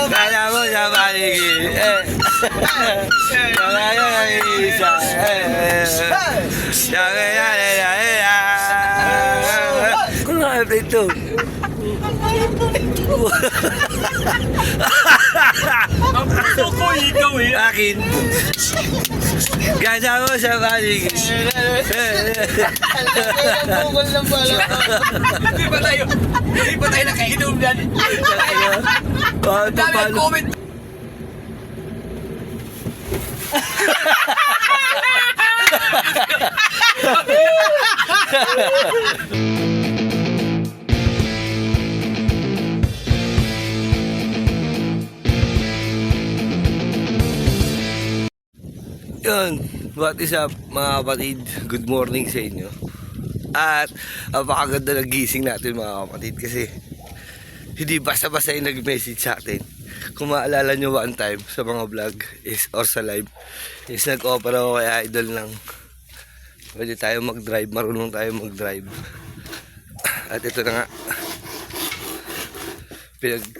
Kala mo sa paligid. Kala mo ang isa. Kung nga ito. Ang puso ko, ikaw eh. Akin. Kala mo sa paligid. Bukol ng pala. Hindi pa tayo nakainom yan. Paano, Dami ang paano? comment. Yun, what is up mga kapatid? Good morning sa inyo. At napakaganda ng gising natin mga kapatid kasi hindi basta-basta yung nag-message sa atin. Kung maalala nyo one time sa mga vlog or sa live is nag-offer ako kay Idol ng pwede tayo mag-drive, marunong tayo mag-drive. At ito na nga,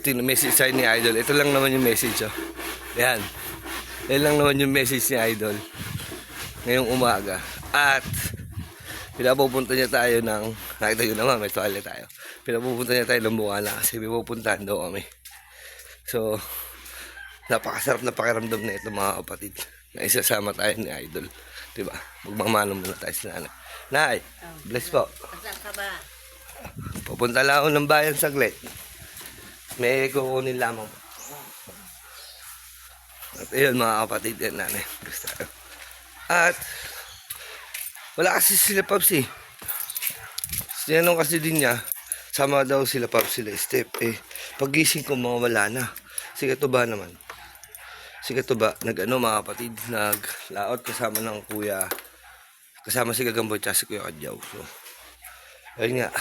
pinag-message sa ni Idol. Ito lang naman yung message, oh. Yan. Yan lang naman yung message ni Idol ngayong umaga. At pinapupunta niya tayo ng, nakita nyo naman, may tuwalya tayo. Pinapupunta niya tayo ng Bukana kasi may pupuntahan daw kami. So, napakasarap na pakiramdam na ito mga kapatid. Na isasama tayo ni Idol. Diba? Magmamano muna tayo sa nanay. Nay, bless po. Pupunta lang ako ng bayan saglit. May kukunin lamang. At ayun mga kapatid, yan nanay. Gusto tayo. At wala kasi sila Paps eh. Sinanong kasi din niya, sama daw sila Paps sila Step. Pagising ko mga wala na. Si Katuba naman. Si Katuba, nag-ano mga kapatid, naglaot kasama ng kuya. Kasama si Gagamboy at si Kuya Kadyaw. So, ayun nga.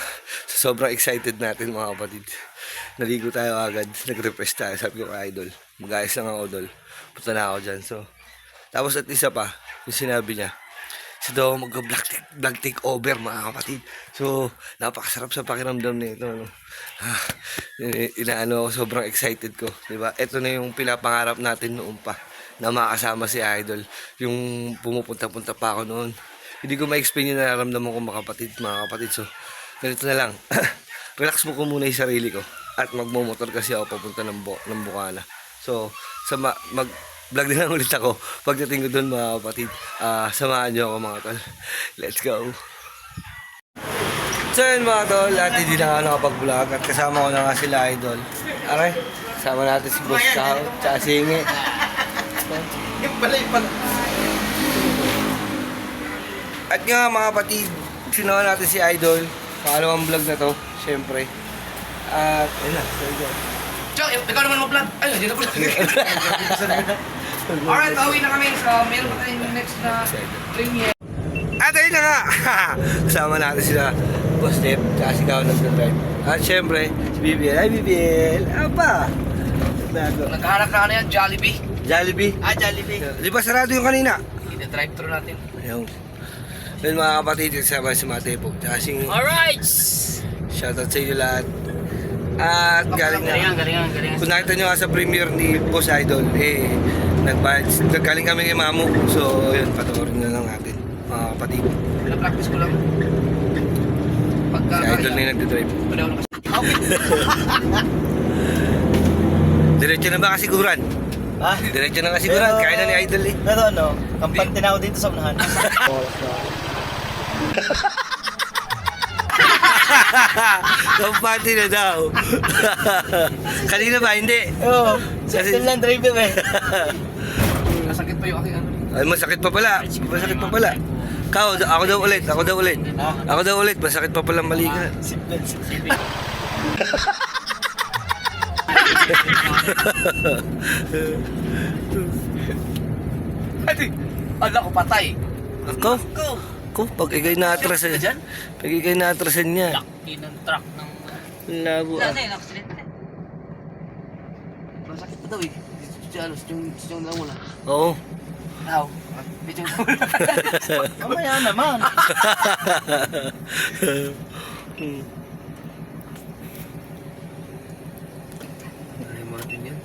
So, sobrang excited natin mga kapatid. Naligo tayo agad, nag-refresh tayo. Sabi ko kay Idol, mag-ayos lang ako Idol. Punta na ako dyan. So, tapos at isa pa, yung sinabi niya, so daw mag-vlog take over mga kapatid. So, napakasarap sa pakiramdam nito. No? Inaano ako, sobrang excited ko. Diba? Ito na yung pinapangarap natin noon pa na makasama si Idol. Yung pumupunta-punta pa ako noon. Hindi ko ma-explain yung nararamdaman ko mga kapatid. So, ganito na lang. Relax mo ko muna yung sarili ko. At magmumotor kasi ako papunta ng Bukana. So, mag-vlog na lang ulit ako. Pagdating ko doon mga kapatid, samahan nyo ako mga tol. Let's go! So yun mga tol, at hindi na ako nakapag-vlog. At kasama ko na nga sila Idol. Aray, kasama natin si Boss Kao, tsaka si Inge. Yung pala. At nga mga kapatid, sinawa natin si Idol. Pangalawang vlog na to, syempre. At, ayun na, so yun. Chok, ikaw naman mo vlog. Ay, dito po. Alright, pauwi na kami. So, meron pa tayong next na premiere. At ayun na nga, kasama natin sila Boss Step, tsaka si Kao nag-drive. At syempre, si BBL. Ay BBL, apa? Naghahanap na yan, Jollibee. Jollibee. Jollibee. Di ba sarado yung kanina? Ina-drive-thru natin. Ayun. Ayun mga kapatid, kasama si Matepo. Tsaka si Alright! shoutout sa inyo lahat. At galing Galingan. kung nakita nyo nga sa premiere ni Boss Idol, naggaling kami kay Mamu. So, yun, panoorin na lang natin, mga kapatid. Pina-practice ko lang. Pagka Si Idol na yung nagdadrive. Diretso na ba kasiguran? Ha? Diretso na kasiguran, kaya na ni Idol eh. Pero ano, kampante na ako dito sa unahan. Kampante na daw. Kanina ba? Hindi. Oo, system lang driver eh. Nasakit pa yung aking ano. Ay, masakit pa pala. Masakit pa pala. Ako daw ulit. Ako daw ulit. Masakit pa pala mali ka. Simple. Ate, ala ko patay. Ako? Pag ikay na-atrasan. Pag ikay na-atrasan niya. Laki ng truck ng... Labo ah. Masakit pa daw eh. Yung daw muna. Oo. Now, medyo... Mamaya naman. Ay, mga yan.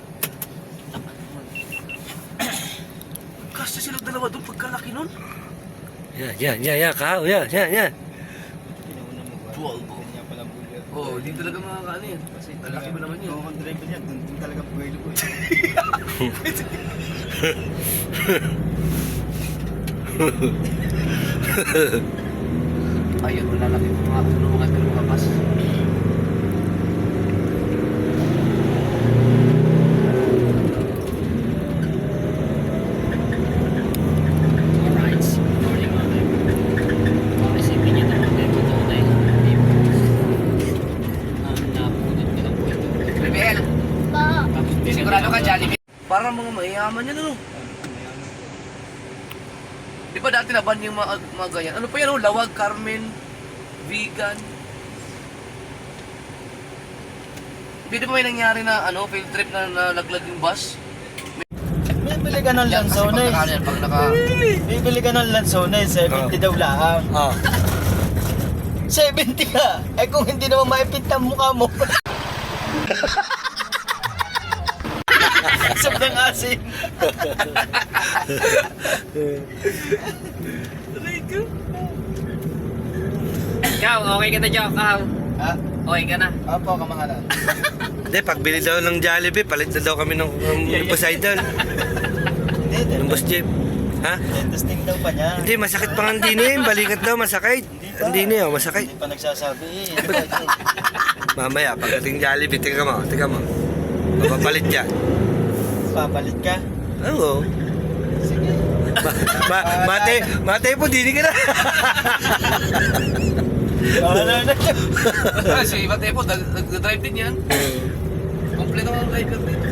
Kasi sila dalawa doon pagkalaki nun. Yan, kao, yan. Pinauna mo ba? Wow. Kanya palang bulir. Oo, hindi talaga makakaano yan. Kasi talaki mo naman yun. Oo, kung driver yan, doon talaga buwelo ko. Ayun, malalaki mo mga tulungan pero mga bus. Alright, morning mga kayo. Isipin niyo na mga kayo dito dahil napunod ko lang po ito. Rebel, Tapos sigurado ka Jollibee. Parang mga mayayaman yan ano. Di ba dati naban yung mga ganyan? Ano pa yan? Lawag, Carmen, vegan. Hindi ba may nangyari na field trip na nalaglag yung bus? Bibili ka ng Yan, kasi Lanzones. pag naka... Bibili ka ng Lanzones, 70 daw lang. Oh. 70 ka! Eh kung hindi naman maipinta ang mukha mo. Sobrang asin. Ikaw, okay ka na dyan, Kaw? Ha? Okay ka na? Apo, kamahalan. Hindi, pagbili daw ng Jollibee, palit na daw kami ng Poseidon. Hindi, Ng Boss Jeep. Ha? testing daw pa niya. Hindi, masakit pa nga din eh. Balikat daw, masakit. Hindi niya, masakit. Hindi pa nagsasabi eh. Mamaya, pagdating Jollibee, tingnan mo. Mapapalit yan. Papalit ka? Oo. Sige. Mate po, dini ka na. Wala na. Si Iba Tepo, nag-drive din yan. Kompleto ang driver dito.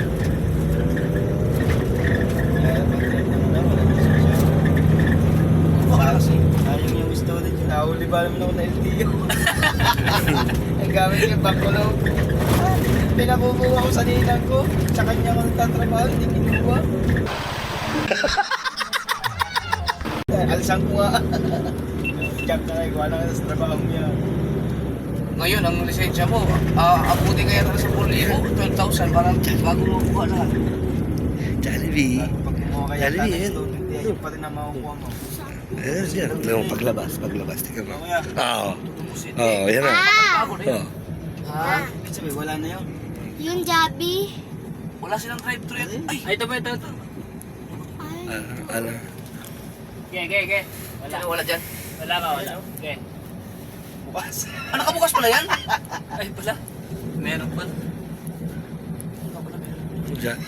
Kasi, sayang yung student yun. Nahuli ba naman ako na LTO? Ang gamit yung bakulo. Pinakukuha ko sa ninang ko. Sa kanya ko nagtatrabaho, hindi kinuha. Alisan ko nga. Jump na kayo, wala ka sa trabaho niya. Ngayon, ang lisensya mo, abuti kaya talaga sa 4,000, 12,000 parang bago mo kuha lahat. Jollibee. Pag kumuha kaya Jollibee, ng yan. student, yan pa rin ang makukuha mo. Ayun, yan. Yung paglabas. Tingnan mo. Mamaya, Oo. Tumusin. Oo, yan na. Bago na yun. Oo. Ha? ibig sabihin, wala na yun. Yung Jabi. Wala silang drive-thru yan. Ay, Ay, ito. Ano? Okay. wala dyan. Wala ka. Okay. Bukas. Nakabukas pala yan? Ay, pala. Meron pa. Diyan.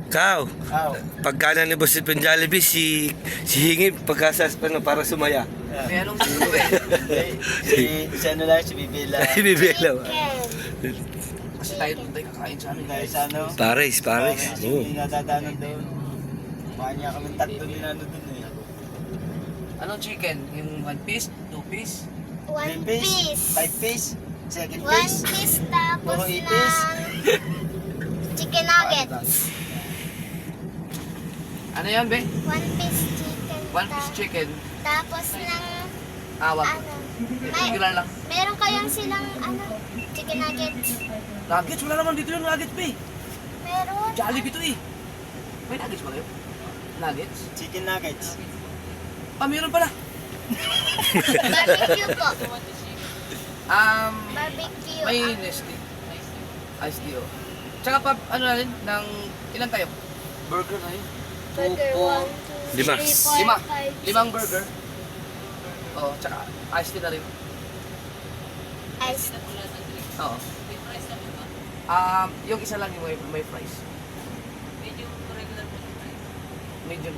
Kao, Aw. pagkana ni Boss Jeep yung Jollibee, si Hingi, pagkasas pa no, para sumaya. May anong siguro eh. Si ano lang, si Bibila. Ay, bibigla. Ken. Kasi tayo doon tayo kakain sa amin. Dahil sa ano, Pares. Oo. hindi natatanan doon. Mukha niya kami tatlo din ano doon eh. Anong chicken? Yung 1 piece? 2 piece? 3 One piece, piece. 5 piece, second One piece. piece tapos Puro ipis. ng chicken nuggets. Ano yan, be? One piece chicken. 1 piece chicken. Tapos ng Awag. ano. May, Regular lang. meron kayang silang chicken nuggets. Nuggets? Wala naman dito yung nuggets, be. Meron. Jollibee to eh. May nuggets ba kayo? Nuggets? Chicken nuggets. Meron pala. Barbecue po. Barbecue. May nesty. Iced tea, oh. Tsaka pa, ano na rin, ng, ilan tayo? Burger na yun. Burger. 1, 2, Lima. 3, 4, 5, 5 burger. Oh, tsaka iced tea na rin. Ice. Oo. Yung isa lang yung may fries. Medium.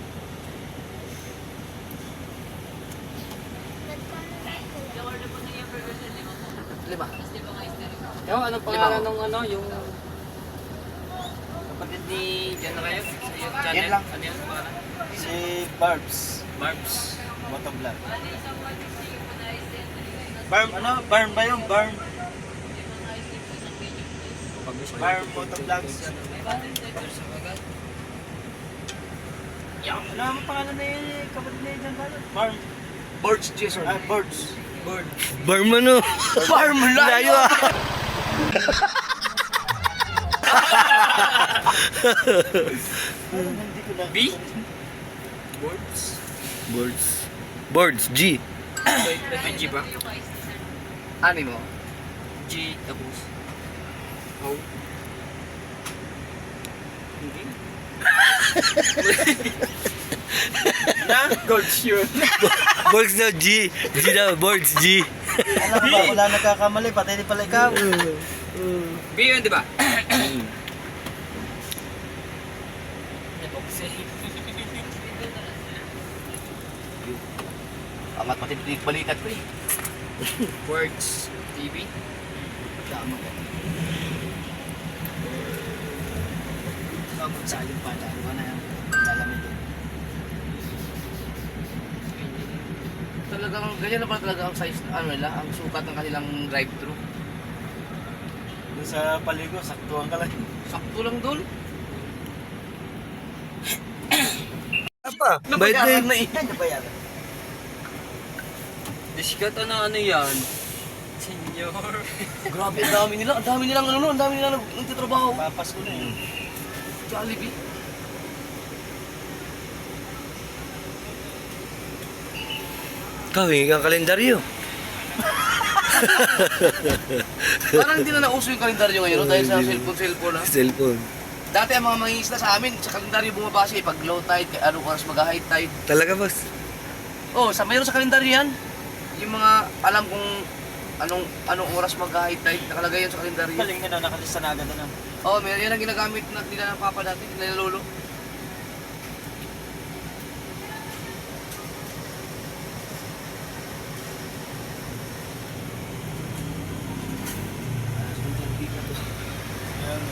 Lima. Yung anong pangalan ng ano, yung kapatid ni Jan na kayo? Sa yung channel? Yan lang. Ano yung pangalan? Si Barbs. Barbs. Motovlog. Barm, ano? Barm ba yung Barm? Barm Motovlogs. Ano ang pangalan na yun? Kapatid na yun dyan? Barm. Birds Jason. Ah, Birds. Barmano. Farm Layo ah. Hindi ko na. B? Boards? Boards. Boards, G. May G ba? Ani mo? G tapos O. Hindi. Na? Gold yun. Boards daw, G. G daw, boards, G. Alam ko ba, wala nagkakamali, patay di pala ikaw. B yun, di ba? Angat pati balikat ko eh. Words TV. Tama ka. Kamot sa aling pala, ano na yan? Lalamig yun. Talagang, ganyan na pala talaga ang size, ano nila, ang sukat ng kanilang drive-thru. Doon sa paligo, saktuhan ka lang. Sakto lang doon. Apa? Bayad na Iyan, nabayaran. Diskat ano yan? Senior. Grabe, ang dami nila. Ang dami nilang ano, ang dami nilang nagtitrabaho. Papas ko na yun. Jollibee. Kawing ang kalendaryo. Parang hindi na nauso yung kalendaryo ngayon no? Dahil sa cellphone na. Cellphone. Dati ang mga mangingisda sa amin, sa kalendaryo bumabase pag low tide, anong oras mag-high tide. Talaga, boss? Oh, mayroon sa kalendaryo yan. Yung mga alam kung anong oras mag-high tide, nakalagay yan sa kalendaryo. Galing na, nakalista na agad na. Oh, meron yan ang ginagamit na nila ng papa natin, nila lolo. Ayan.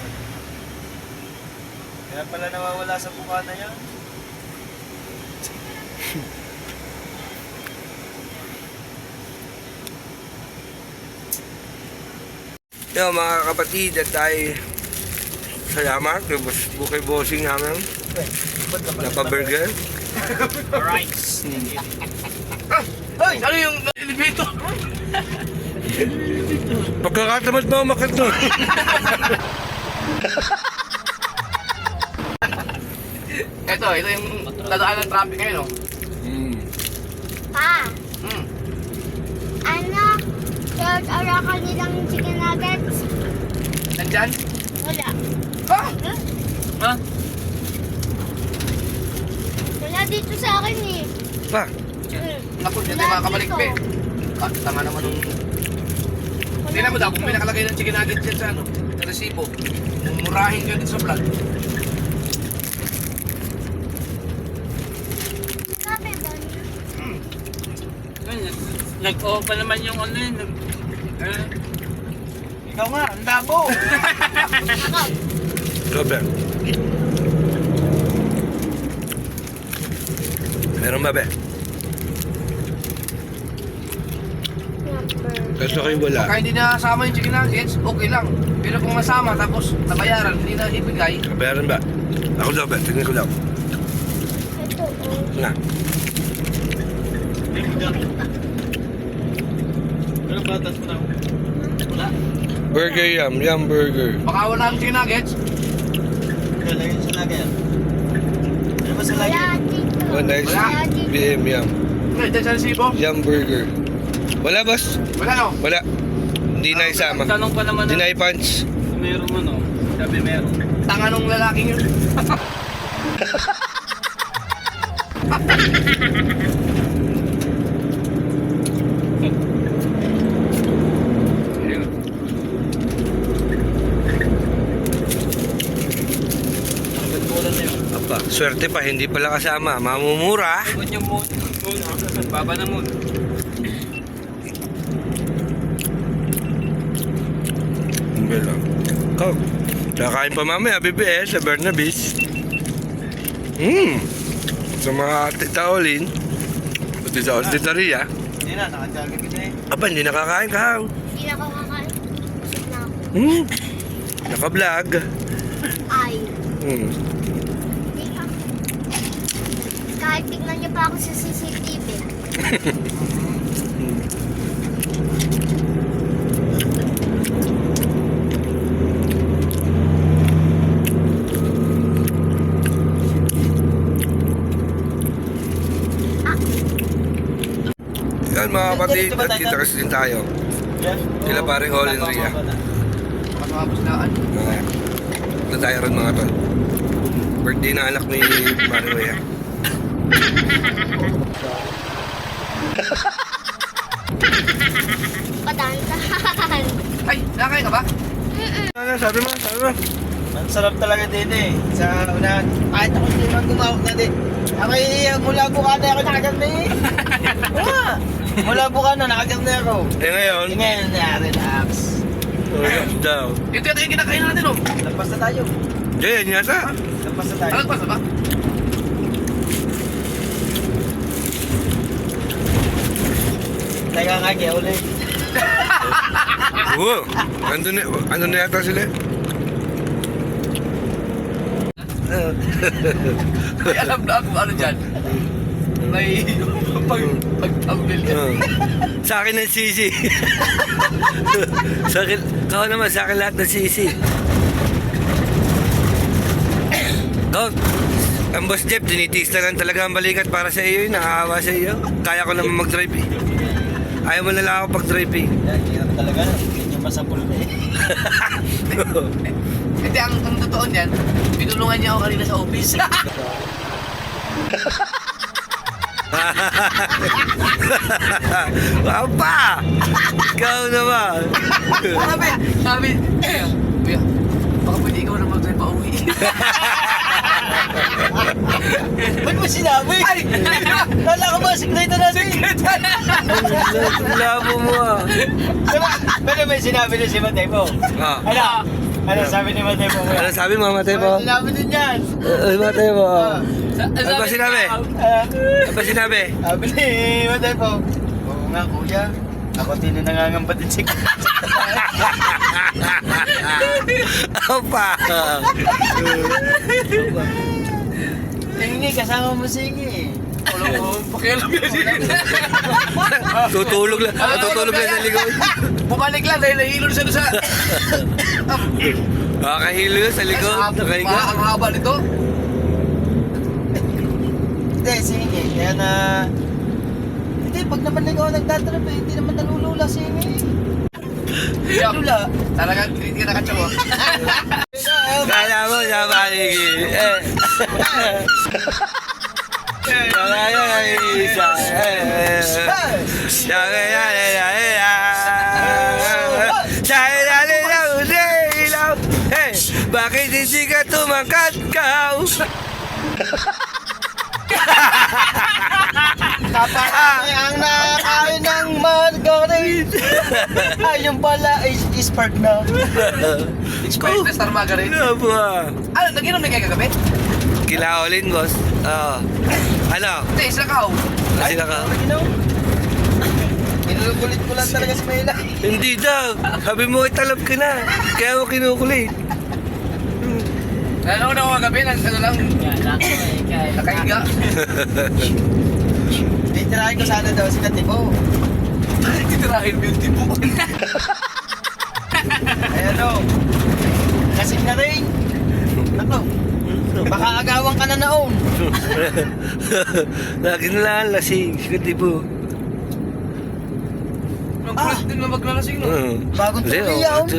Kaya pala nawawala sa buka na yan. Yo, mga kapatid, at tayo salamat kay bossing namin. Napa-burger. Alright. Ay, ano yung elevator? Pagkakatamad mo umakyat doon. Ito yung dadaan ng traffic ngayon, no? Pa, Hmm. ano? Third oracle nilang chicken nuggets? Nandyan? Wala. Ah! Ha? Wala dito sa akin eh. Pa, Naku, dyan tayo makakabalik pa eh. Tanga naman nung... Tingnan mo daw, kung may nakalagay ng chicken nuggets dyan sa ano, sa resibo, mumurahin ka dito sa vlog. Sabi ba niya? Nag-o pa naman yung ano yun. Ikaw nga, ang labo! Ako. sober. Meron ba, be? Number. Kaso kayo wala. Pagka hindi nasama yung chicken nuggets, okay lang. Pero kung masama tapos nabayaran, hindi na ibigay, Kabayaran ba? Ako daw, be. Tingnan ko daw. Ito oh. Na. Ano batas mo na? wala. Burger yum burger. Baka wala ang chicken nuggets, Galagin sa lagay. Ano ba sa lagay? Wala dito. Oh, nice. Wala dito. BM yum. dyan sa resibo, Yum burger. Wala, boss? wala no. Wala. Hindi na isama. Tanong pa naman Hindi na i-punch. meron mo, no? Sabi meron. Tanga nung lalaking yun. Apa, swerte pa, hindi pala kasama. Mamumura. Huwag yung moon. Baba na moon. Hindi lang. Ikaw, kakain pa mamaya, bebe, sa Bernabe's. Sa mga tita Olin. Pati sa Tita Ria. Hindi na, nakajagay ka na eh. Aba, hindi nakakain ka. Hindi na ako kakain. Busog na ako. Naka-vlog. Ay. Hindi ka. Kahit tignan niyo pa ako sa CCTV. mga kapatid, at kita kasi din tayo. Sila paring Olin Ria. Makatapos na ano. Ito tayo rin mga tol. Birthday na anak ni paring Ria. Padantahan. Ay, nakakain ka ba? Ano, sabi mo. Ang sarap talaga din eh. Sa una, kahit ako hindi man gumawak na din. Mula bukana ako nakaganda eh. Wala. Mula bukana nakaganda ako. Eh ngayon, Ngayon na, relax. relax daw. Ito yata yung kinakain natin, oh. Lampas na tayo. Diyan yata. Lampas na tayo. Alagpas na ba? Teka nga, kaya ulit. Oo. Andun na yata sila. May alam na ako ano dyan. May pag-thumbnail yan. Sa akin ang sisi. Sa akin, kao naman sa akin lahat ng sisi. Kao, ang boss Jeff, tinitiis na lang talaga ang balikat para sa iyo, nakaawa sa iyo. Kaya ko naman mag-drive eh. Ayaw mo na lang ako pag-drive eh. Yan, hirap talaga. Hindi nyo masapul na eh. Hindi, ang totoo niyan, pinulungan niya ako kanina sa office. Papa! Ikaw naman. sabi, kuya, baka pwede ikaw na mag-drive pa uwi. Ba't mo sinabi? Ay! Kala ko ba, sikreto natin. Ang labo mo ah. Pero may sinabi na si Mateo. Ah. Ano sabi ni Mateo? Ano sabi mo, Mateo po? Sinabi din yan. Mateo po. Ano ba sinabi? Ano ba sinabi? Sabi ni Mateo. Oo nga kuya. Ako din na nangangamba din si Opa! Sige, kasama mo sige. Wala ko, pakialam yan siya. Tutulog lang sa likod. Bumalik lang dahil nahilo siya doon sa... Nakahilo yun sa likod. Nakahiga. Ang haba nito. Hindi, sige. Kaya na... Hindi, pag naman ikaw nagtatrap eh, hindi naman nalulula sige. Lula. Talagang hindi ka nakatsawa. Kala mo sa paligid. Kaya ay isa. Bakit hindi ka tumangkat ka? Kapag ang nakakain ng margarine. Ayun pala, is-spark na. Expired na Star Margarine. Ano ba? Ano, nag-inom na kayo kagabi? Kilaolin, boss. Oo. Ano? Hindi, sila kao. Kasi naka... Inukulit ko lang talaga si Mayla. Hindi daw. Sabi mo, italab ka na. Kaya mo kinukulit. Nanonood ako kagabi, ano lang, nakahiga. Titirahin ko sana daw si Katibo. Titirahin mo yung tipo. Ayan o. Kasing na rin. Ako. Baka agawan ka na naon. Lagi na lang lasing. Sikat po. Ang kulit din na maglalasing, no? Bagong tuloy yan.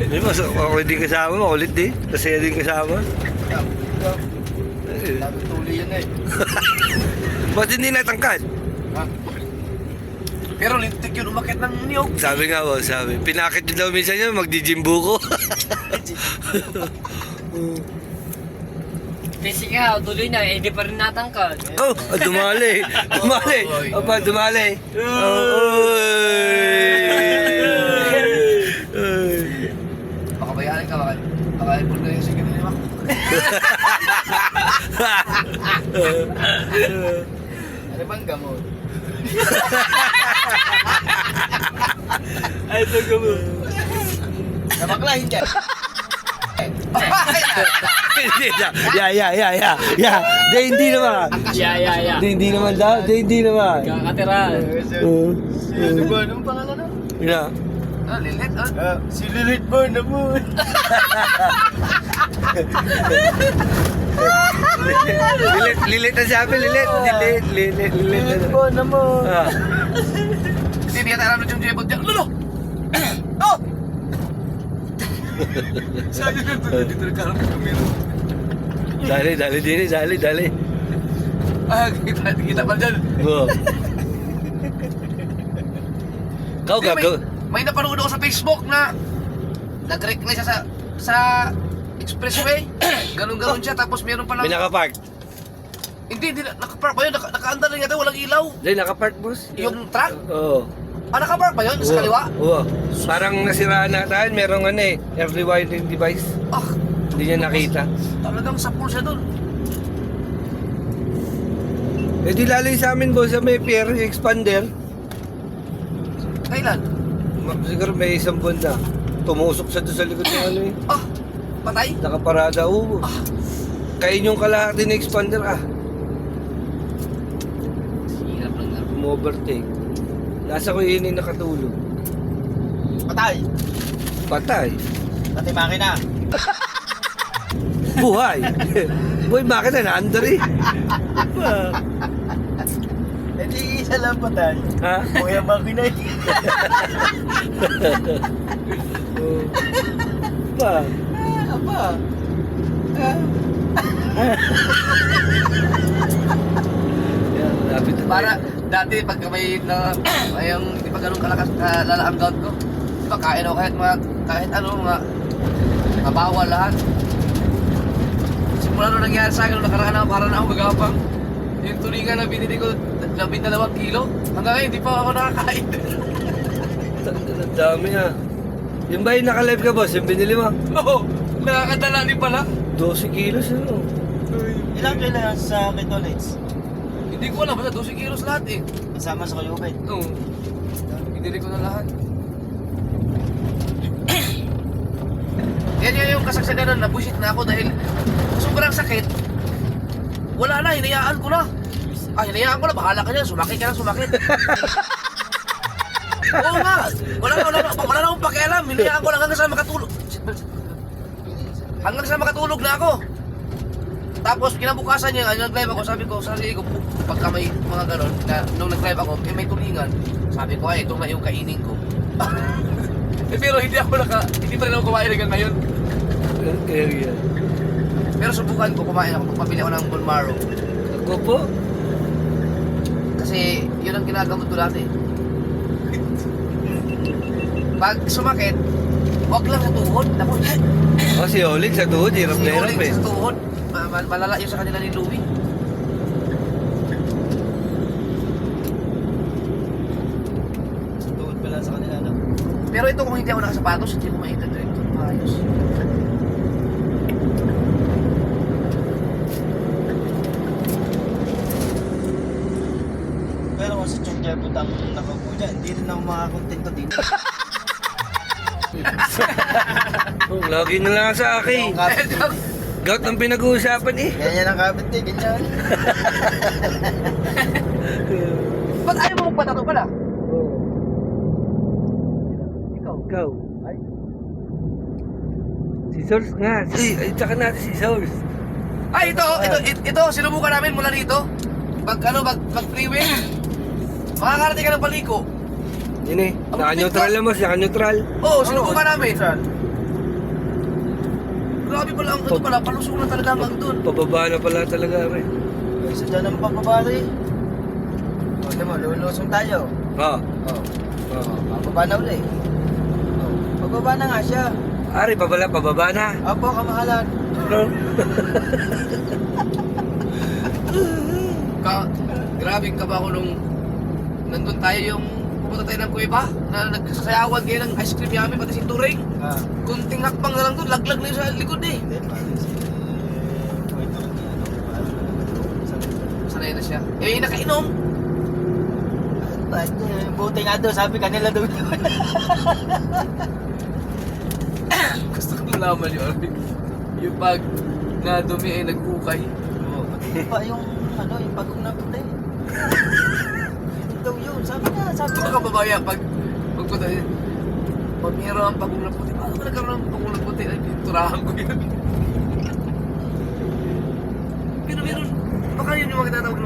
Hindi mo, ako din kasama. Makulit din. Kasi din kasama. Bagong tuloy yan eh. Ba't hindi natangkad? Pero lintik yun umakit ng niyog. Sabi nga po, sabi. Pinakit yun daw minsan yun, magdi-jimbo ko. Kasi ka, tuloy na, hindi pa rin natangkad. Oh, dumali. Dumali. Opa, dumali. Baka bayaran ka, baka ipon na yung sige nila. Ano bang gamot? Ay, ito gamo. Namaklahin dyan. Hindi na. Ya. Hindi naman. Yeah. Hindi naman daw. Hindi naman. Kakatiran. Ano ba? Anong pangalan na? Yeah. Ah, lilit, Si Lilith ba naman? Lilit na sabi, lilit. Lilit. Lilit po na mo. Ah. Hindi niya tayo yung jebot dyan. Lolo! Oh! Saan yun dito nagkaroon ng kamera? Dali. Ah, kita pa dyan. Oh. Kau gagaw. May napanood ako sa Facebook na nag-reckless siya sa expressway. Ganun siya, tapos meron pa lang... May nakapark. Hindi, nakapark pa yun. Nakaandar na nga daw, walang ilaw. Hindi, nakapark, boss. Yung truck? Oo. Nakapark pa yun, sa kaliwa? Oo. Parang nasiraan na tayo. Merong early warning device. Ah, Hindi niya nakita. talagang sa pool siya dun. Eh di laloy sa amin, boss, sa may pier, yung expander. Kailan? Siguro may isang buwan na. Tumusok siya doon sa likod ng ano eh. Ah, patay? Nakaparada, oo. Kain yung kalahati ng expander, Hirap lang nga. Umovertake. Nasa ko yun yung nakatulog. Patay. Patay. Pati makina. Buhay. Buhay, bakit na naandar eh? Hindi isa lang patay. Ha? Kuya makina eh. Oo. Pa. Apa? Yan, lapit na Para, tayo. dati pagka may yung hindi pa ganun kalakas lalaang gout ko. Di ba, kain ako kahit mga bawal lahat. Simula nung nangyari sa akin, nung nakaraan ako, para na ako magapang. Yung tulingan na binili ko, 12 kilo. Hanggang ngayon, hindi pa ako nakakain. Ang dami ha. Yung ba yung naka-live ka, boss? Yung binili mo? Oo, nakakadala din pala. 12 kilos ano? Ilang kailangan sa Kitolets? Hindi ko alam, basta 12 kilos lahat eh. Kasama sa kayubay. Oo. Binili ko na lahat. Yan yung kasagsagan na nabusit na ako dahil sobrang sakit. Wala na, hinayaan ko na. Hinayaan ko na, bahala ka dyan, sumakit ka na, sumakit. Oo nga, wala na akong pakialam, hinayaan ko lang hanggang sa makatulog. Hanggang sa makatulog na ako. Tapos kinabukasan niya, nag-live ako, sabi ko, pagka may mga ganon, nung nag-live ako, may tulingan. Sabi ko, ito na yung kainin ko. Pero hindi pa rin ako kumain hanggang ngayon. Kaya yan. Pero subukan ko, kumain ako, pagpapili ako ng bone marrow. Ako po? Kasi yun ang ginagamot ko dati. Pag sumakit, wag lang sa tuhod. Naku, Oh, si Oling sa tuhod, hirap na hirap eh. sa tuhod. Malala yun sa kanila ni Louie. Tuhod pala sa kanila, no? Pero ito kung hindi ako nakasapatos, hindi ko maintindihan ito. Ayos. Pero kung si Chong Jebot ang nakaupo dyan, hindi rin ako makakontento din. Oh, lagi na lang sa akin. Gout ang pinag-uusapan eh. Ganyan ang kapit eh, ganyan. Ba't ayaw mo magpatato pala? Ikaw. Ay. Si Source nga. Ay, tsaka natin si Source. Ay, ito, sinubukan namin mula dito. Pag freeway, makakarating ka ng Paliko. Yun eh. Naka-neutral lang mo, naka-neutral. Oo, sinubukan namin. Grabe pala, ito pala, palusong na talaga hanggang doon. Pababa na pala talaga rin. Isa dyan ang papabali. O, di mo, lulusong tayo. Ha? Pababa na uli. Pababa na nga siya. Ari, pababa na. Opo, kamahalan. Grabe ka ba ako nung nandun tayo yung pupunta tayo ng kuweba na nagsasayawan kayo ng ice cream yamin pati si Turing. Kunting hakbang na lang doon, laglag na yun sa likod eh. Hindi, parang si... Wait, Sanay na siya. Eh, yung nakainom. buti nga doon, sabi kanila doon. Gusto ko malaman yun. Yung pag nadumi ay nag-ukay. Pati pa yung pagong na puti. Daw yun, sabi Mga nga. kababaya, pagpunta yun. Pag mayroon ang pagong na puti, paano ka nagkaroon ng pagong na puti? Ay, turahan ko yun.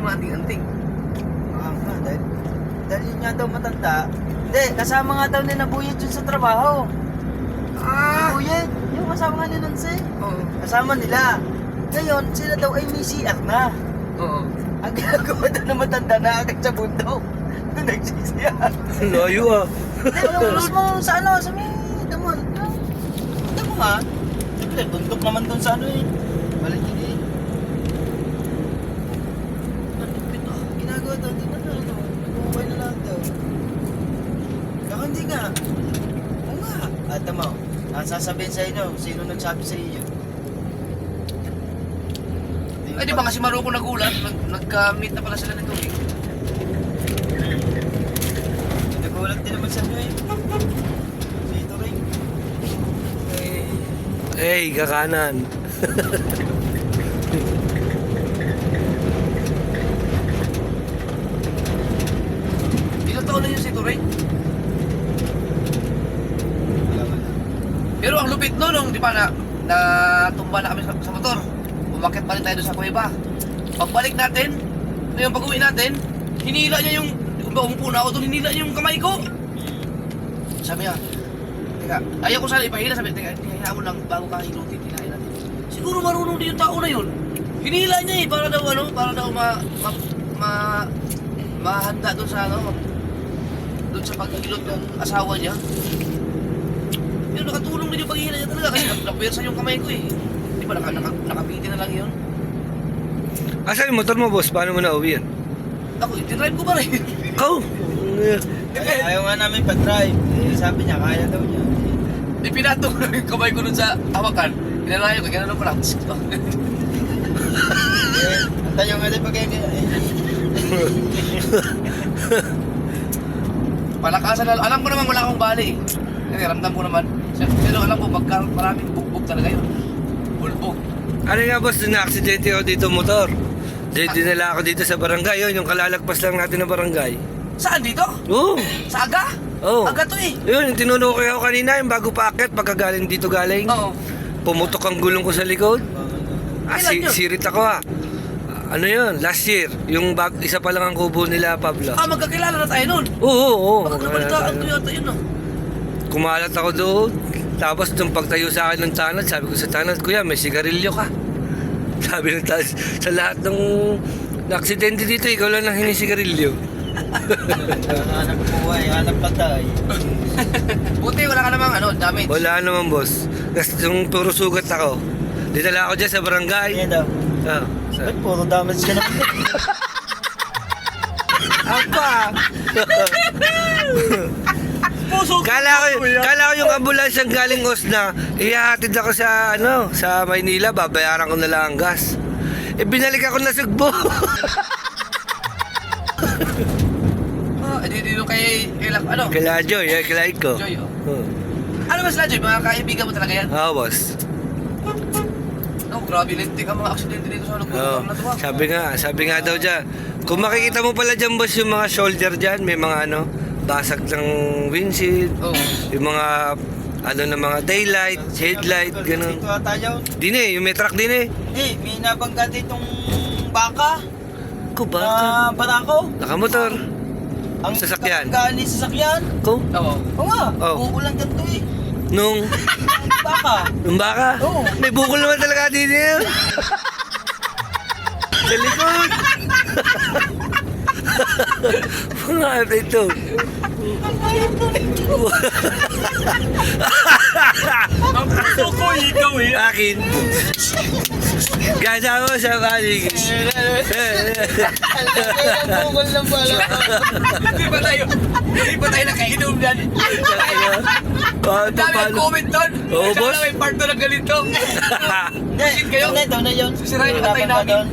mga anting-anting. Dahil yun nga daw matanda. Hindi, kasama nga daw ni Nabuyet yun sa trabaho. Nabuyet, yung kasama nga ni Nancy. Oo. Kasama nila. Ngayon, sila daw ay may CR na. Oo. Ang ginagawa daw na matanda na agad sa bundok. Doon nagsisiyar. Layo ah. Yung mismo sa ano, sa may damon. Damo nga. Siyempre, bundok naman doon sa ano eh. Balikin eh. Ginagawa daw, di ba na ano? Nag-uukay na lang daw. Saka hindi nga. Oo nga. At tama, ang sasabihin sa inyo, sino nagsabi sa iyo? Ay, di ba kasi Maruko nagulat? Nagka-meet na pala sila nito eh. Nagulat din naman sa inyo eh. Dito rin. Hey, kakanan. Ilang taon na yun si Turing? Pero ang lupit no, nung di ba na tumba na kami sa motor. Umakit pa rin tayo doon sa kuweba. Pagbalik natin, yung pag-uwi natin, hinila niya yung umupo na ako doon, hinila niya yung kamay ko. Sabi niya, teka, ayaw ko sana ipahila, sabi, teka, hinila mo lang bago ka hilutin, hinahin natin. Siguro marunong din yung tao na yun. Hinila niya eh, para daw mahanda doon sa doon sa paghihilot ng asawa niya. Pero nakatulong din yung paghihila niya talaga kasi napuwersa yung kamay ko eh. Di ba nakapiti na lang yun? Asa yung motor mo, boss? Paano mo na-uwi yan? Ako, itinrive ko ba rin? Ikaw? Ayaw nga namin pa-drive. Sabi niya, kaya daw niya. Ipinato ko yung kamay ko dun sa hawakan. Pinalayo ko, gano'n ko lang. Antayo nga din pag Palakasan na, alam ko naman wala akong bali eh. Kasi ramdam ko naman. Pero alam ko, pagka maraming bugbog talaga yun. Bulbog. Ano nga, boss? Na-aksidente ako dito motor. Dinala ako dito sa barangay. Yun, yung kalalagpas lang natin ng barangay. Saan dito? Oo. Sa Aga? Oo. Aga to eh. Yun, yung tinunok ko kanina, yung bago paakit, pagkagaling dito galing. Oo. Pumutok ang gulong ko sa likod. Kailan yun? Sirit ako ah. Ano yun, last year. Yung isa pa lang ang kubo nila, Pablo. Magkakilala na tayo nun. Oo. Baka nabalitaan ko yata yun ah. Kumalat ako doon. Tapos nung pagtayo sa akin ng tanod, sabi ko sa tanod, Kuya, may sigarilyo ka. Sabi ng tanod, sa lahat ng aksidente dito, ikaw lang nang hinisigarilyo. Hanap buhay, hanap patay. Buti wala ka namang damage. Wala naman, boss. Kasi yung puro sugat ako. Dinala ako dyan sa barangay. Kaya daw. Ah, Ba't puro damage ka naman? apa? Kala ko yung ambulance ang galing Osna, ihahatid ako sa sa Maynila, babayaran ko na lang ang gas. Binalik ako na Sugbo. Dito kay Kila Joy, kila Iko. Joy oh. Ano ba sila Joy? Mga kaibigan mo talaga yan? Boss. Grabe lintik ang mga aksidente dito sa lugar na to. Sabi nga daw dyan, kung makikita mo pala dyan, boss, yung mga shoulder dyan, may mga basag ng windshield, yung mga na mga daylight, headlight, ganun. Dito tayo. Dine, yung may truck din eh. May nabangga ditong baka. Baka. Barako. Nakamotor. Ang Sasakyan. Galing sasakyan. Ko? Oo. Oo nga. Oh. Uulan ganito eh. Nung Baka. baka? Oo. May bukol naman talaga din yun. Sa likod. Mga ito. Ang puso ko, ikaw eh. Akin. Gasa mo sa balig. Bukol lang pala. Hindi ba tayo nakainom yan? Dami ang comment doon. Oo, boss. Sana may part doon ng ganito. Pusit kayo. Ito na yun. Sisirain yung atay namin.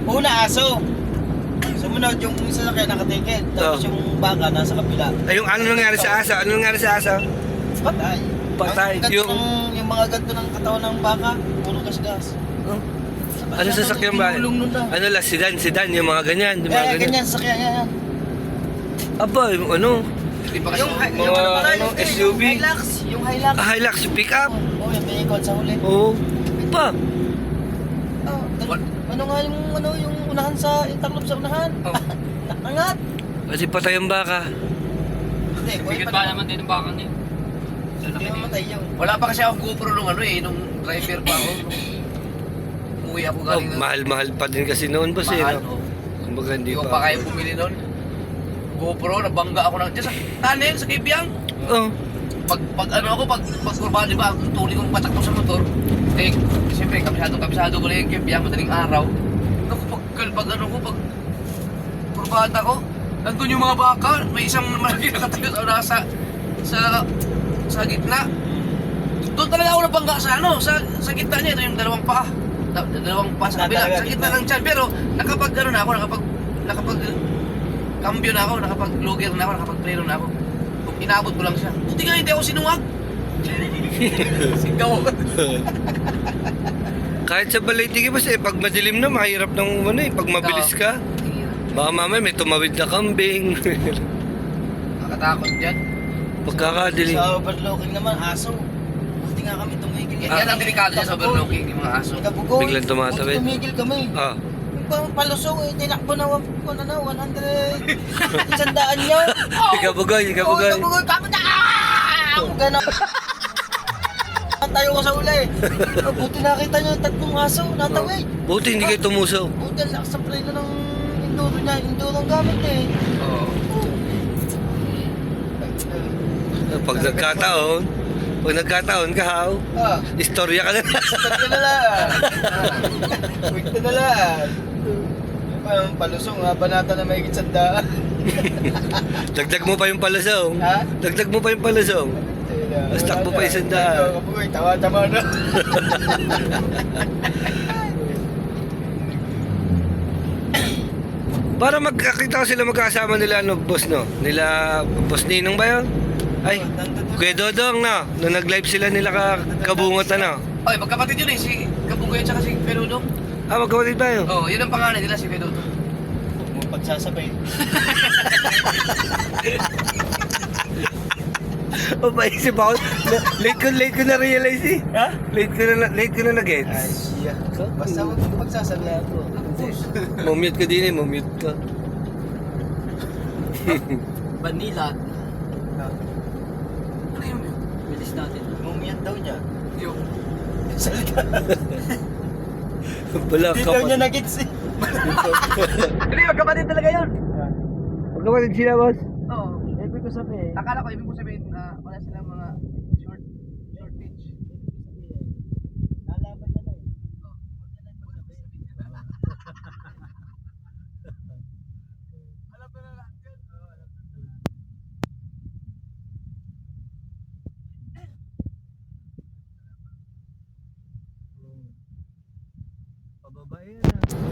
Una, aso. Sumunod yung sasakyan nakatikid. Tapos yung baka nasa kabila. Ay, yung ano nangyari sa asa? Ano nangyari sa asa? Patay. Patay. Ang ganto yung mga ganto ng katawan ng baka, puro gas-gas. Ano sasakyan ba? Ano lang, sedan, yung mga ganyan. Yung mga Ganyan sasakyan yan. Aba, yung ano? Hindi pa kasi. Mga SUV. Yung Hilux. Hilux, yung pick up. Oo, yung may ikot sa huli. Oo. Pa. Oh, Ano nga yung unahan sa interloop sa unahan? Oh. Angat! Kasi patay ang baka. Hindi, Bigat ba naman din ang baka niya? Hindi mamatay yung... Wala pa kasi akong GoPro nung nung driver pa ako. Umuwi ako Oh, galing ng mahal-mahal pa din kasi noon boss eh. mahal. No? Oh. Kumbaga Hindi hindi ko pa pa. kaya bumili nun. GoPro, nabangga ako ng... Diyan sa tunnel, sa Kibyang. Oh. Pag kurbaan, di ba, ang tuloy kong patakbo sa motor, eh, siyempre, kabisado ko lang yung Kibyang, madaling araw. Naku, pag kurbada ko, nandun yung mga baka, may isang malaki nakatayo sa gitna. Doon talaga ako nabangga sa gitna niya, ito yung dalawang paa. Dalawang paa sa kabila, sa gitna ng tiyan. Pero nakapag cambio na ako, nakapag-logger na ako, nakapag-preno na ako. Inabot ko lang siya. Buti nga hindi ako sinuwag. Sigaw. Kahit sa Balaytigi boss eh, pag madilim na, mahirap ng pag mabilis ka. Baka mamaya may tumawid na kambing. Nakatakot dyan. Pagkakadilim. Sa overlooking naman, aso. Buti nga kami tumigil. Yan ang delikado dyan sa overlooking, yung mga aso. Nagkabugoy. Biglang tumatawid. Buti tumigil kami. Ah. Yung palusong eh, tinakbo na 100. Isandaan niya. Ikabugoy. Nagkabugoy. Kami na! Gano'n. Tayo ko sa uli. Buti nakita niyo yung tatlong aso. Natawid. Buti hindi kayo tumusaw. Buti ang lakas sa preno ng enduro niya. Enduro ang gamit eh. Oo. Pag nagkataon ka haw, Ah. istorya ka na. Start ka na lang. Quick na lang. Ang palusong ha, banata na may sandaan. Dagdag mo pa yung palasong. Ha? Dagdag mo pa yung palasong. Basta mo pa isang daan. Kapugoy, tawa-tawa na. Para magkakita ko sila magkasama nila boss no? Nila boss Ninong ba yun? Ay, Kuya Dodong no? Nung nag-live sila nila kabungot Oy, magkapatid yun eh, si Kabugoy at saka si Perudo. Ah, magkapatid ba yun? Oo, yun ang pangalan nila, si Perudo. Huwag mo pagsasabay. O maisip ako, late ko na realize eh. Ha? Late ko na Ay, gets. siya. Basta huwag mo pagsasabay ako. Mumute ka din eh, mumute ka. Vanilla. Ano yun? Bilis natin. Mumiyat daw niya. Yung... Salita. Wala Hindi ka daw pa. niya nagits eh. Hindi, magkapatid talaga yun. Magkapatid sila boss? Oo. Ibig ko sabihin. Akala ko, ibig ko sabihin, wala silang mga short pitch. Lalaban na lang eh. Alam ba na lahat yun?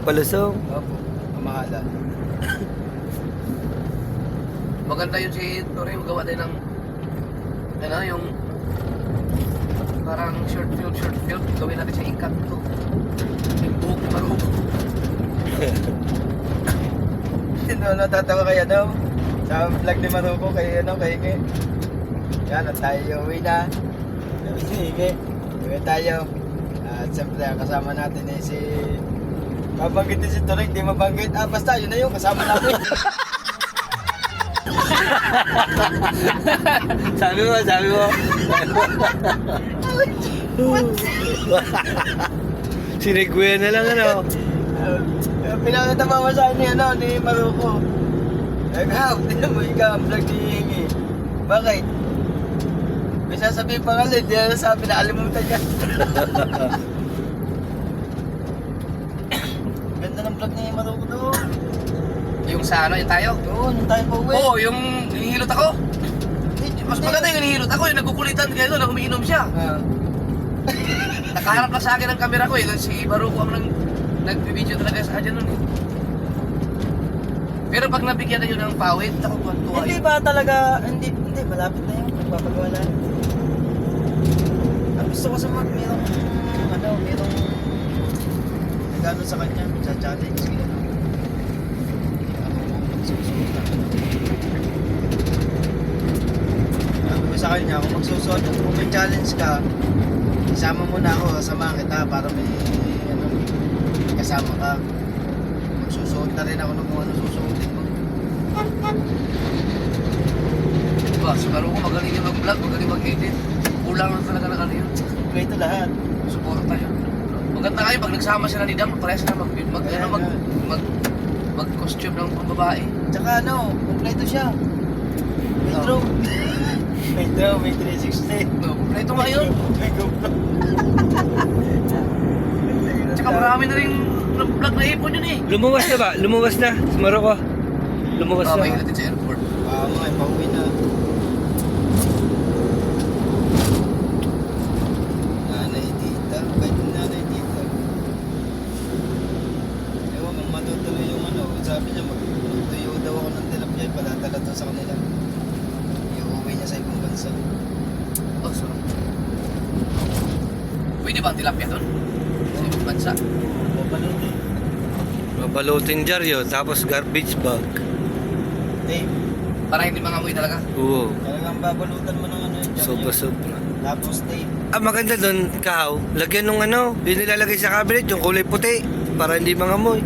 Palasong. Opo, mamahalan. Maganda yun si Tori, magawa din ng yung parang short film, gawin natin sa ikat to. Yung buhok ni Maruko. Natatawa kay sa vlog ni Maruko kay Ike. Yan, at tayo uwi na. Ike, uwi tayo. At siyempre, kasama natin eh si... Mabanggit din si Turing, di mabanggit. Basta yun na yun, kasama natin. Sabi mo. Siniguya na lang Pinakatawa sa akin ni Maruko. Nag-haw, tinan mo ikaw ang vlog ni Hingi. Bakit? May sasabihin pa nga di na sabi, nakalimutan niya. Ganda ng vlog ni Maruko doon. Yung sa yung tayo? Doon, yung tayo pa uwi. Oo, yung hinihilot ako. Mas maganda yung hinihilot ako, yung nagkukulitan kaya doon, umiinom siya. Nakaharap na sa akin ang camera ko eh, si Maruko ang nag-video talaga sa akin nun eh. Pero pag nabigyan na yun ng pawid, ako tuwa Hindi yun. ba talaga, hindi, malapit na yun, magpapagawa na. Ang gusto ko sa merong nagano sa kanya, sa challenge. Sabi ko sa kanya, kung magsusunod, kung may challenge ka, isama mo na ako, samahan kita para may kasama ka. Magsusuot na rin ako ng kung ano susuotin mo. Diba, siguro ko magaling yung mag-vlog, magaling mag-edit. Kulang lang talaga ng ano yun. Ito lahat. Support tayo. Maganda kayo pag nagsama sila ni Dam, pareha sila mag-costume ng pambabae. Tsaka ano, kompleto siya. May drone. May drone, may 360. No, kompleto nga yun. May GoPro. Tsaka marami na rin vlog na ipon yun eh. Lumuwas na ba? Lumuwas na. Sa Morocco. Lumuwas May na. natin sa airport. Ay, pauwi na. Nanay tita. Kahit yung nanay tita. Ewan kung matutuloy yung ano. Sabi niya, magtuyo daw ako ng tilapia. Palatala to sa kanila. Iuwi niya sa ibang bansa. Oh, sarap. Pwede ba ang tilapia doon? Sa ibang bansa? Papalutin. Mabalutin dyaryo, tapos garbage bag. Tape. Para hindi mangamoy talaga. Oo. Talagang babalutan mo ng ano yun. Sobra-sobra. Tapos tape. Ah, maganda doon, Kao. Lagyan nung ano, yung nilalagay sa cabinet, yung kulay puti. Para hindi mangamoy.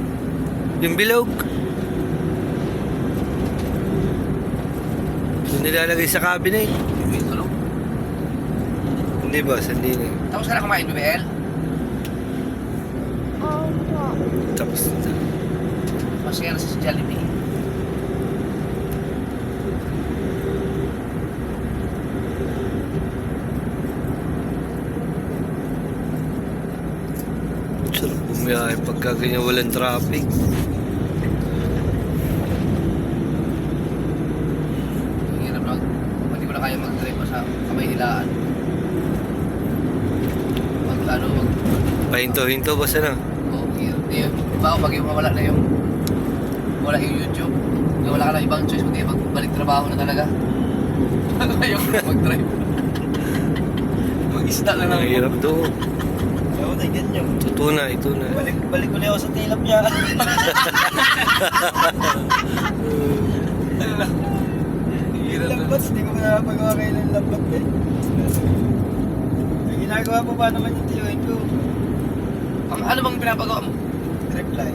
Yung bilog. Yung nilalagay sa cabinet. Yung tulog. Hindi ba? Hindi na. Tapos ka na kumain, BBL? Opo. Tapos na. Masaya na sa Jollibee. Sarap bumiyahe pagka ganyan walang traffic. Ang hirap na. Hindi ko na kaya mag-drive pa sa kamay nilaan. Pahinto-hinto ba sana? Okay. Diba pag yung wala na yung YouTube, yung wala ka na ibang choice, kundi magbalik trabaho na talaga. Ayaw ko na mag-drive. Mag-isda na lang. Ang hirap doon. Ewan tayo ganyan. Tunay. Balik ulit ako sa tilapia. Lambat, hindi ko pinapagawa kayo ng lambat eh. Ang ginagawa po pa naman yung tiyuhin ko. Ano bang pinapagawa mo? Reply.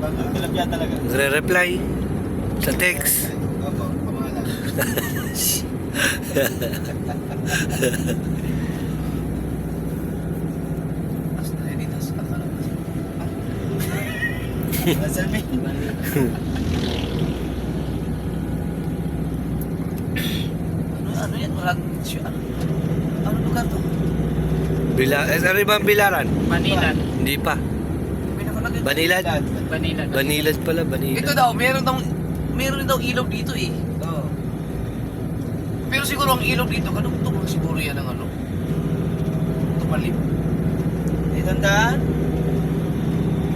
Pag tilapia talaga. Nagre-reply sa text. Opo, pamahalan. As na rin dito sa kakala. Selfie. Ano yan? Ano lugar to? Ano ba ang bilaran? Manilan. Hindi pa. Pinakalagay. Banilad. Manilan. Banilad pala, Banilad. Ito daw, meron daw ilog dito eh. Oo. Pero siguro ang ilog dito, kanong siguro yan ang ano? Tumalip. Dito ang daan.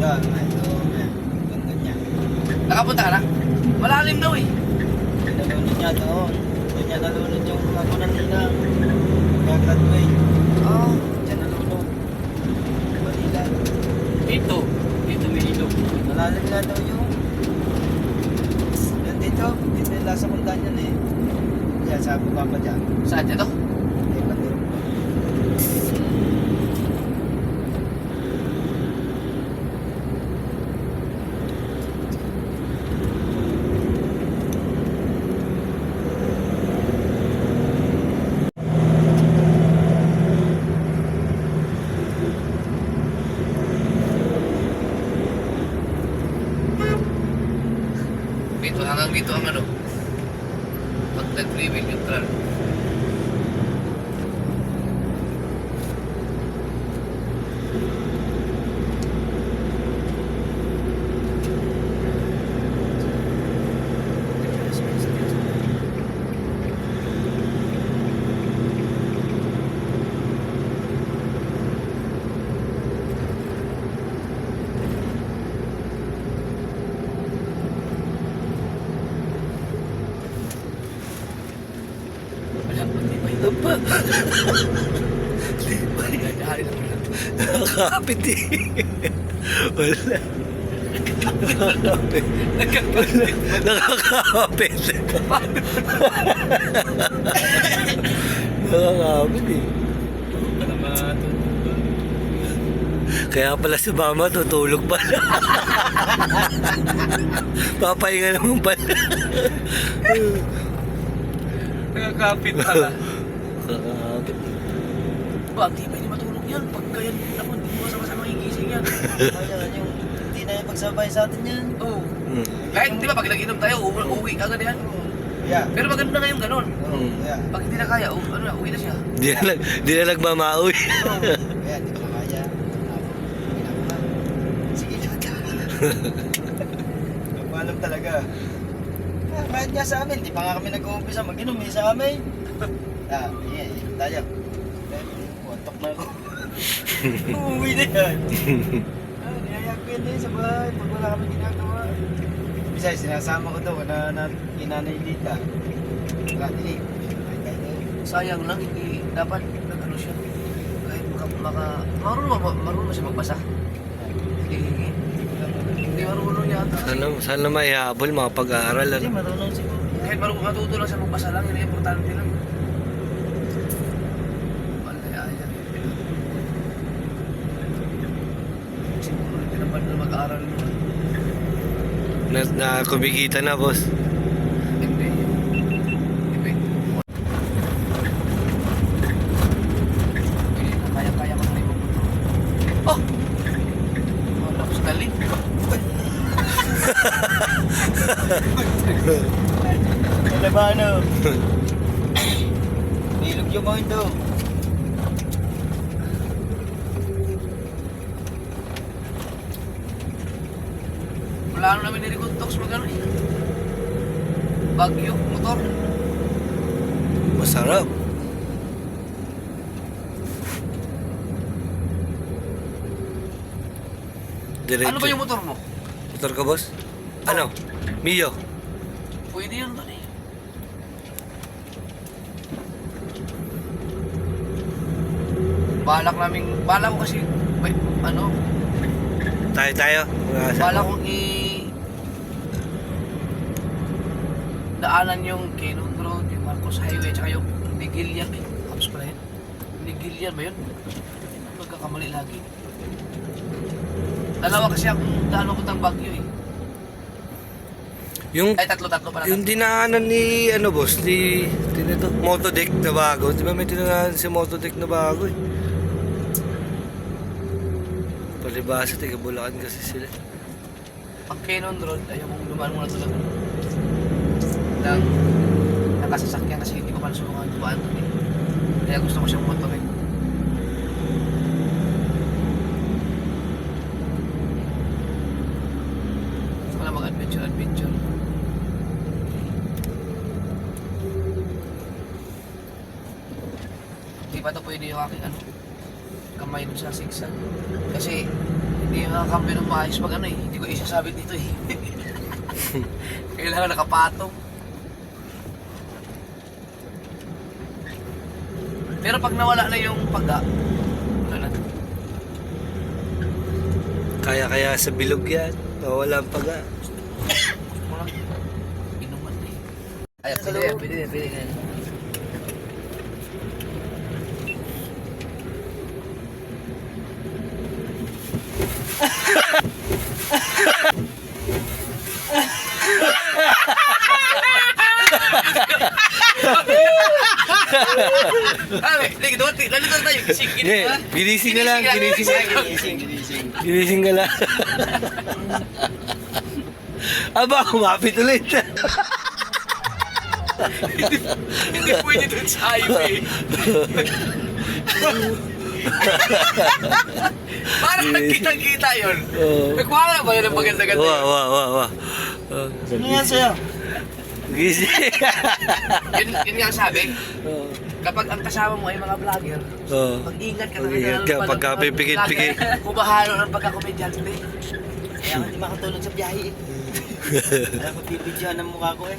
Daan na ito. Ganda niya. Nakapunta ka na? Malalim daw eh. Nalunod niya doon. Doon niya nalunod yung ako nila. Gagraduate. Oh. Diyan nalunod. Manila. Dito may ilog. Malalim na daw yung... Yan dito. Dito yung lasa kundaan yan eh. Yan, sabi ko pa dyan. Saan dito? Eh, bandero. Dito, hanggang dito ang ano? Pag nag-freeway, neutral. Wala, matibay. Apa? Dadahari lang wala. Nakakapit eh. Wala. Nakakapit. Nakakapit. Nakakapit eh. Kaya pala si mama tutulog pala. Papahinga naman pala. Nakakapit pala. Kakapit. Ba, di ba hindi matulog yan? Pagka yan, ako, hindi mo kasama-sama gigising yan. Ayan, yung hindi na yung pagsabay sa atin yan. Oo. Hmm. Kahit, di ba, pag nag-inom tayo, uuwi agad yan. Yeah. Pero maganda na yung ganun. Yeah. Pag hindi na kaya, ano na, uwi na siya. Di na nagmamaoy. Ayan, di ko na kaya. Sige na ka. Nagpaalam talaga. Kahit nga sa amin, di pa nga kami nag-uumpisa mag-inom sa amin. Yeah, tayo. Kontok na ako. Uuwi na yan. Niyayag ko yun sa bahay pag wala kami ginagawa. Bisa, sinasama ko daw na inanay Lita. Dili. Sayang lang, hindi dapat nag-ano siya. Kahit marunong siya magbasa. Hindi marunong yata. Sana maihabol mga pag-aaral. Hindi, Ano? marunong siguro. Kahit matuto lang siya magbasa lang, yun ang importante lang. Wala yan. Siguro hindi naman na mag-aaral mo. Na kumikita na, boss. Hindi. Hindi. Kaya-kaya mo na yung oh! Wala ko sa galing. Wala ba ano? Nilog yung mga ito. Plano namin ni Rico Tox mag-ano eh. Bagyo, motor. Masarap. Diretso. Ano ba yung motor mo? Motor ka, boss? Ano? Mio. Pwede yun doon eh. Balak ko kasi, may, ano, Tayo. balak kong daanan yung Cannon Road, yung Marcos Highway, tsaka yung Ligilian. Tapos pala yun. Ligilian ba yun? Magkakamali lagi. Dalawa kasi ang daan papuntang Baguio eh. Yung Ay, tatlo pala. yung dinaanan ni ano boss ni tinito Motodeck na bago. Di ba may dinaanan si Motodeck na bago eh. Palibasa taga Bulacan kasi sila. Pag Cannon Road, ayaw mong dumaan muna tulad ng nakasasakyan kasi hindi ko pa nasubukan dumaan doon eh. Kaya gusto ko siyang motor eh. Gusto ko lang mag-adventure. Hindi pa ito pwede yung aking ano, kamay dun sa zigzag. Kasi hindi yung nakakampi ng maayos pag ano eh. Hindi ko isasabit dito eh. Kailangan nakapatong. Pero pag nawala na yung pagga, wala na. Kaya sa bilog yan. Wala ang paga. Gusto mo lang. Inuman na eh. Ay, pwede na. Lagi doon tayo. Hindi, ginising ka lang. Ginising ka lang. Aba, kumapit ulit. Hindi pwede doon sa highway. Parang nagkita-kita yun. Nagwala ba yun ang maganda-ganda yun? Wow. Sino yan sa'yo? Gising. Yun nga ang sabi. Kapag ang kasama mo ay mga vlogger, mag-ingat ka Mag-ingat ka, pagka pipikit-pikit. Kumahalo ng pagkakomedyante. Kaya ako hindi makatulog sa biyahe eh. Alam ko, pipidyan ang mukha ko eh.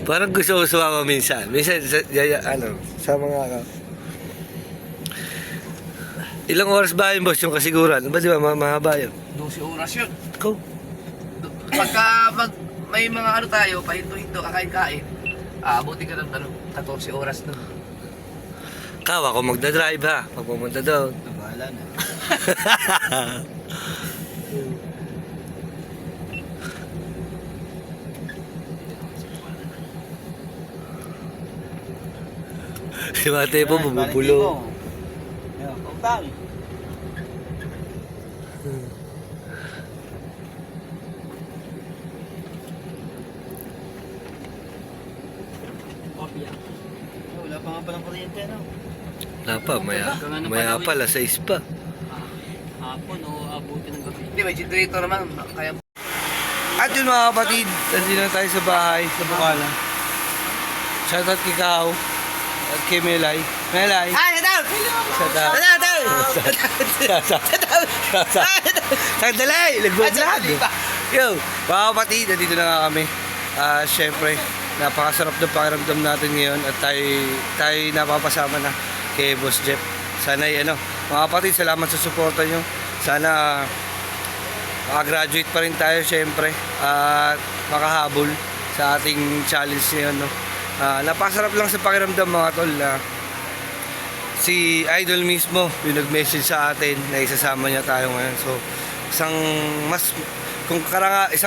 Parang gusto ko sumama minsan. Minsan, sa mga ilang oras ba yun, boss, yung kasiguran? Ba, di ba, mahaba yun? 12 oras yun. Go. Pagka may mga ano tayo, pahinto-hinto, kakain-kain, abutin ka ng 14 oras na. Ikaw, ako magdadrive ha. Pag pumunta doon. Bahala na. Si Mate po, bumubulo. Ayun, pautang. Kopya. Wala pa nga palang kuryente, no? Wala pa, maya pa, alas 6 pa. Hapon o abutin ng gabi. Hindi, may generator naman. Kaya At yun mga kapatid, nandito na tayo sa bahay, sa Bukala. Shoutout kay Kao at kay Melay. Melay! shut Shoutout! Sandali! Nag-vlog! Yo, mga kapatid, nandito na nga kami. Siyempre, napakasarap ng pakiramdam natin ngayon at tayo napapasama na kay Boss Jeff. Sana mga kapatid, salamat sa suporta nyo. Sana makagraduate pa rin tayo siyempre at makahabol sa ating challenge ngayon. No? Napakasarap lang sa pakiramdam mga tol na si Idol mismo yung nag-message sa atin na isasama niya tayo ngayon. So, isang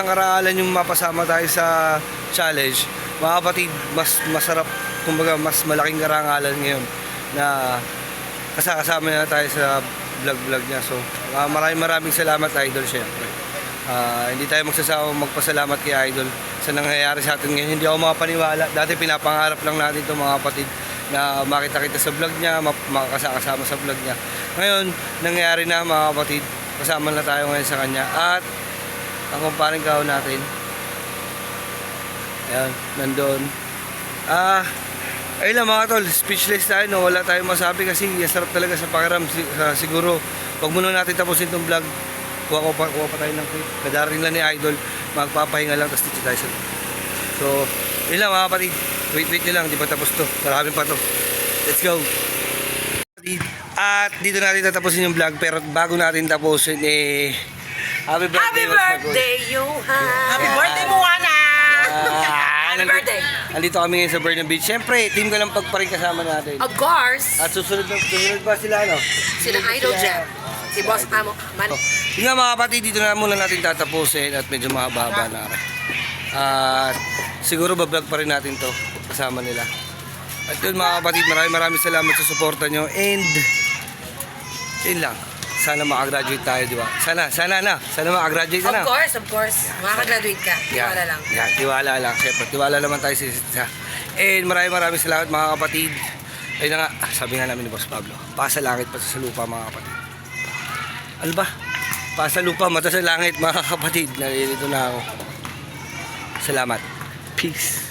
karangalan yung mapasama tayo sa challenge, mga kapatid, mas masarap, kumbaga mas malaking karangalan ngayon na kasama na tayo sa vlog niya. So, maraming salamat Idol syempre. Hindi tayo magsasama magpasalamat kay Idol sa nangyayari sa atin ngayon. Hindi ako makapaniwala. Dati pinapangarap lang natin ito mga kapatid na makita kita sa vlog niya, makakasama sa vlog niya. Ngayon, nangyayari na mga kapatid. Kasama na tayo ngayon sa kanya. At ang kumparing kao natin, ayan, nandoon. Ayun lang mga tol, speechless tayo, no? Wala tayong masabi kasi sarap talaga sa pakiram. Siguro, pag muna natin tapusin itong vlog, kuha pa tayo ng clip. Kadaring lang ni Idol, magpapahinga lang, tapos dito tayo sa. So, yun lang mga kapatid, wait nyo lang, di pa tapos to. Marami pa to. Let's go! At dito natin tatapusin yung vlog, pero bago natin tapusin, happy birthday, Johan! Happy birthday mo, Ana! Happy birthday! Andito kami ngayon sa Burnham Beach. Siyempre, team ka lang pagparing kasama natin. Of course, At susunod pa sila, ano? sila Idol Jeff. Si Boss Amo. Man, Yun nga mga kapatid, dito na muna natin tatapusin at medyo mahaba-haba na rin. At siguro bablog pa rin natin to kasama nila. At yun mga kapatid, maraming salamat sa suporta nyo. And yun lang, sana makagraduate tayo, di ba? Sana makagraduate ka na. of course. Makaka-graduate ka. Tiwala lang. Yan, tiwala lang. Siyempre, tiwala naman tayo sa isa't isa. And maraming salamat mga kapatid. Ayun na nga, sabi nga namin ni Boss Pablo, pasa langit, pasa sa lupa mga kapatid. Ano ba? Pasa lupa, mata sa langit mga kapatid. Nalilito na ako. Salamat. Peace.